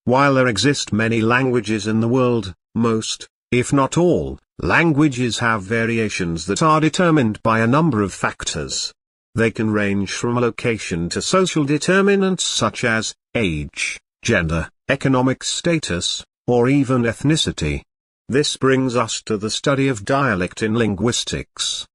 While there exist many languages in the world, most, if not all, languages have variations that are determined by a number of factors. They can range from location to social determinants such as age, gender, economic status, or even ethnicity. This brings us to the study of dialect in linguistics.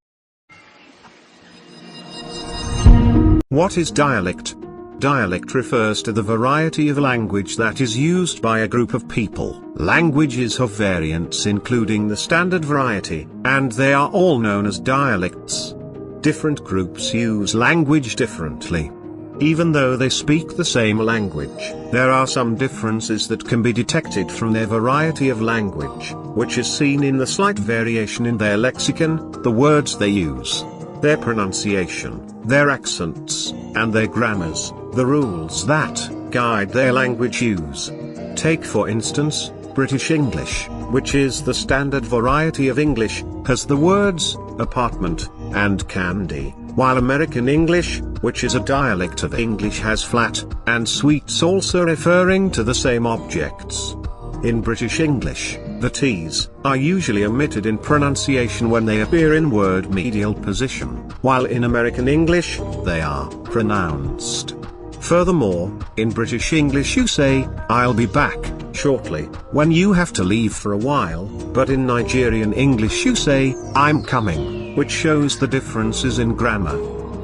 What is dialect? Dialect refers to the variety of language that is used by a group of people. Languages have variants including the standard variety, and they are all known as dialects. Different groups use language differently. Even though they speak the same language, there are some differences that can be detected from their variety of language, which is seen in the slight variation in their lexicon, the words they use, their pronunciation, their accents, and their grammars, the rules that guide their language use. Take for instance, British English, which is the standard variety of English, has the words apartment and candy, while American English, which is a dialect of English, has flat and sweets, also referring to the same objects. In British English, the T's are usually omitted in pronunciation when they appear in word medial position, while in American English, they are pronounced. Furthermore, in British English you say, "I'll be back shortly," when you have to leave for a while, but in Nigerian English you say, "I'm coming," which shows the differences in grammar.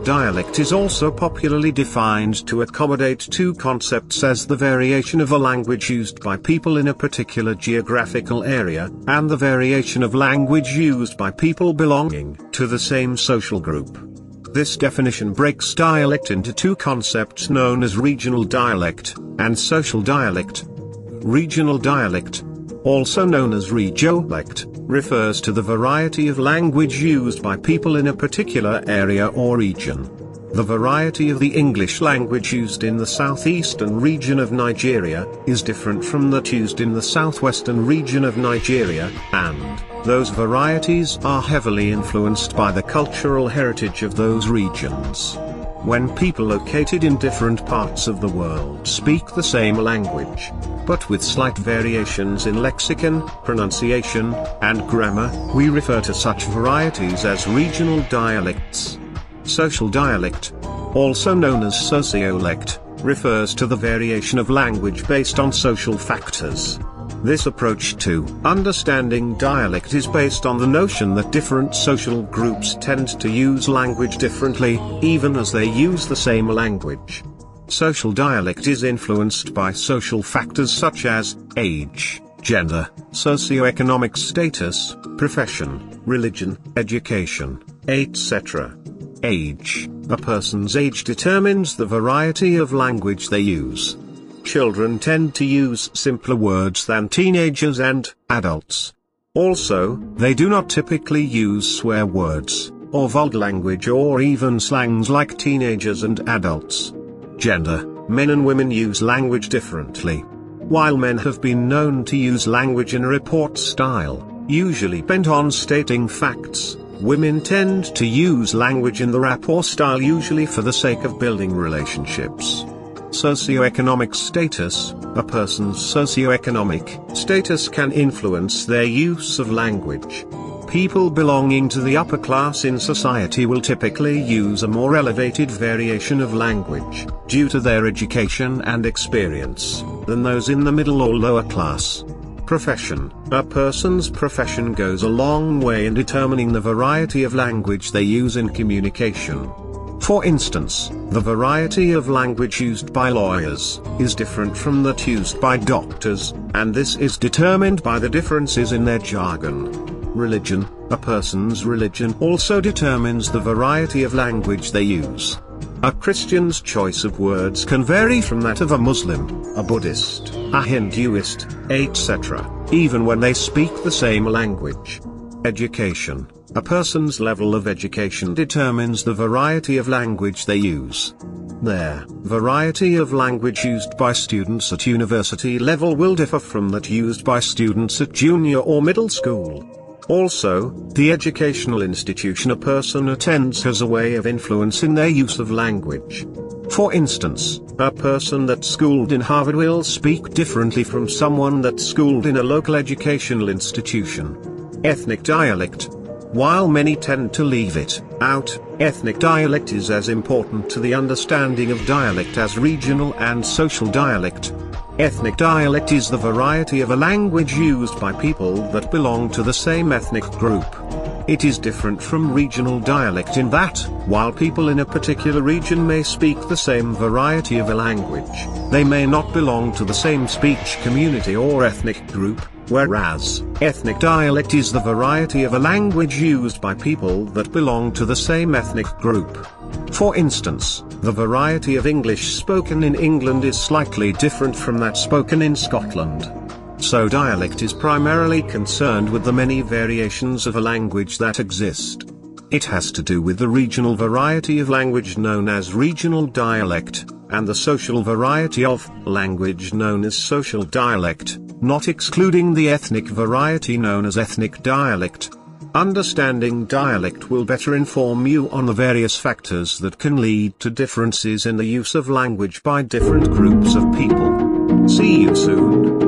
Dialect is also popularly defined to accommodate two concepts as the variation of a language used by people in a particular geographical area, and the variation of language used by people belonging to the same social group. This definition breaks dialect into two concepts known as regional dialect and social dialect. Regional dialect, also known as regiolect, refers to the variety of language used by people in a particular area or region. The variety of the English language used in the southeastern region of Nigeria is different from that used in the southwestern region of Nigeria, and those varieties are heavily influenced by the cultural heritage of those regions. When people located in different parts of the world speak the same language, but with slight variations in lexicon, pronunciation, and grammar, we refer to such varieties as regional dialects. Social dialect, also known as sociolect, refers to the variation of language based on social factors. This approach to understanding dialect is based on the notion that different social groups tend to use language differently, even as they use the same language. Social dialect is influenced by social factors such as age, gender, socioeconomic status, profession, religion, education, etc. Age. A person's age determines the variety of language they use. Children tend to use simpler words than teenagers and adults. Also, they do not typically use swear words, or vulgar language, or even slangs like teenagers and adults. Gender. Men and women use language differently. While men have been known to use language in a report style, usually bent on stating facts, women tend to use language in the rapport style, usually for the sake of building relationships. Socioeconomic status. A person's socioeconomic status can influence their use of language. People belonging to the upper class in society will typically use a more elevated variation of language, due to their education and experience, than those in the middle or lower class. Profession. A person's profession goes a long way in determining the variety of language they use in communication. For instance, the variety of language used by lawyers is different from that used by doctors, and this is determined by the differences in their jargon. Religion. A person's religion also determines the variety of language they use. A Christian's choice of words can vary from that of a Muslim, a Buddhist, a Hinduist, etc., even when they speak the same language. Education. A person's level of education determines the variety of language they use. Their variety of language used by students at university level will differ from that used by students at junior or middle school. Also, the educational institution a person attends has a way of influence in their use of language. For instance, a person that's schooled in Harvard will speak differently from someone that's schooled in a local educational institution. Ethnic dialect. While many tend to leave it out, ethnic dialect is as important to the understanding of dialect as regional and social dialect. Ethnic dialect is the variety of a language used by people that belong to the same ethnic group. It is different from regional dialect in that, while people in a particular region may speak the same variety of a language, they may not belong to the same speech community or ethnic group, whereas, ethnic dialect is the variety of a language used by people that belong to the same ethnic group. For instance, the variety of English spoken in England is slightly different from that spoken in Scotland. So dialect is primarily concerned with the many variations of a language that exist. It has to do with the regional variety of language known as regional dialect, and the social variety of language known as social dialect, not excluding the ethnic variety known as ethnic dialect. Understanding dialect will better inform you on the various factors that can lead to differences in the use of language by different groups of people. See you soon.